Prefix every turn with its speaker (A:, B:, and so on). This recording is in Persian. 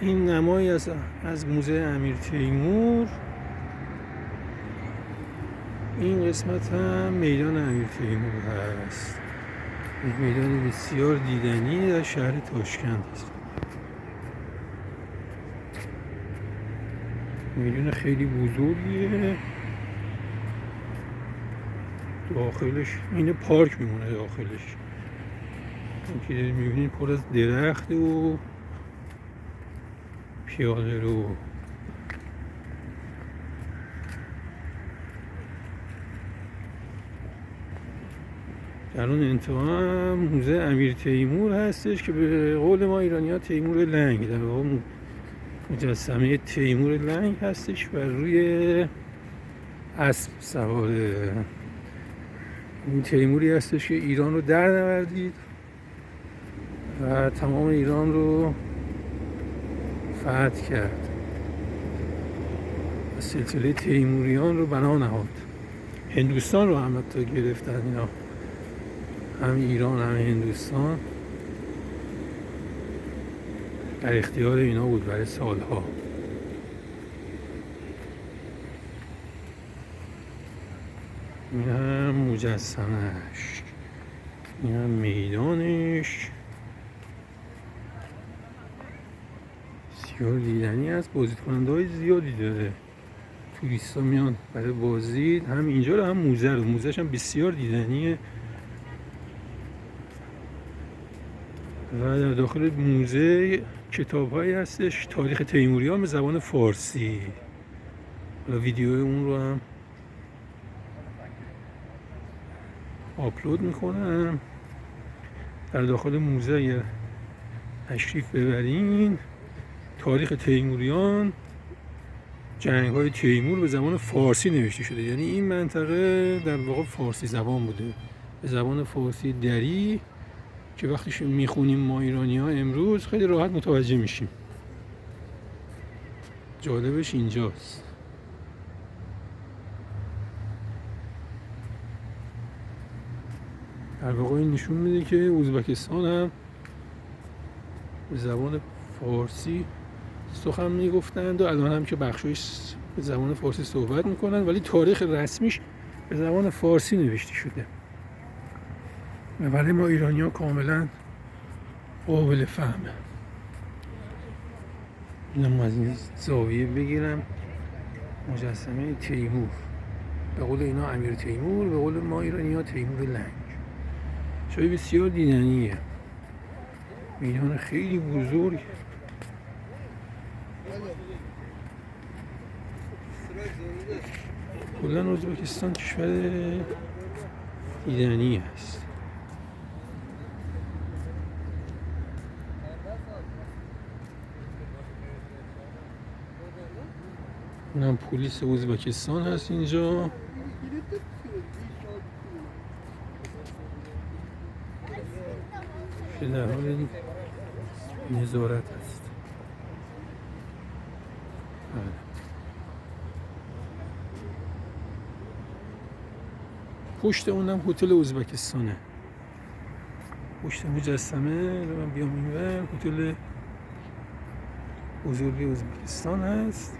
A: این نمایی از موزه امیر تیمور. این قسمت هم میدان امیر تیمور هست. یک میدان بسیار دیدنی در شهر تاشکند است. میدان خیلی بزرگیه. داخلش این پارک میمونه. داخلش این که دارید میبینید پر از درخت و پیاده رو. در اون انتها هم موزه امیر تیمور هستش که به قول ما ایرانی ها تیمور لنگ، در واقع مجسمه تیمور لنگ هستش و روی اسب سواره. این تیموری هستش که ایران رو در نوردید و تمام ایران رو فتح کرد و سلسله تیموریان رو بنا نهاد. هندوستان رو هم حتی گرفتن اینا، هم ایران هم هندوستان در اختیار اینا بود برای سالها. این هم مجسمش، این هم میدانش. بسیار دیدنی است. بازدیدکننده های زیادی داره. توریست ها میان برای بازدید. هم اینجا رو هم موزه رو. موزهش هم بسیار دیدنیه و در داخل موزه کتاب هایی هستش تاریخ تیموریان به زبان فارسی. حالا ویدیو اون رو هم آپلود میکنم. در داخل موزه اگر تشریف ببرین، تاریخ تیموریان، جنگ های تیمور به زبان فارسی نوشته شده. یعنی این منطقه در واقع فارسی زبان بوده، به زبان فارسی دری، که وقتی میخونیم ما ایرانی ها امروز خیلی راحت متوجه میشیم. جالبش اینجاست. در واقع این نشون میده که ازبکستان هم به زبان فارسی سخن میگفتند و الان هم که بخشش به زبان فارسی صحبت میکنن، ولی تاریخ رسمیش به زبان فارسی نوشته شده و برای ما ایرانی ها کاملا قابل فهمه. اینم از این زاویه بگیرم. مجسمه تیمور، به قول اینا امیر تیمور، به قول ما ایرانی ها تیمور لنگ. جای بسیار دیدنیه. میدان خیلی بزرگ. کلا ازبکستان کشور دیدنی است. اینم پلیس ازبکستان هست اینجا. که در حال نظارت هست. پشت اونم هتل ازبکستانه. پشت مجسمه رو من بیام اینور، هتل بزرگ ازبکستان هست.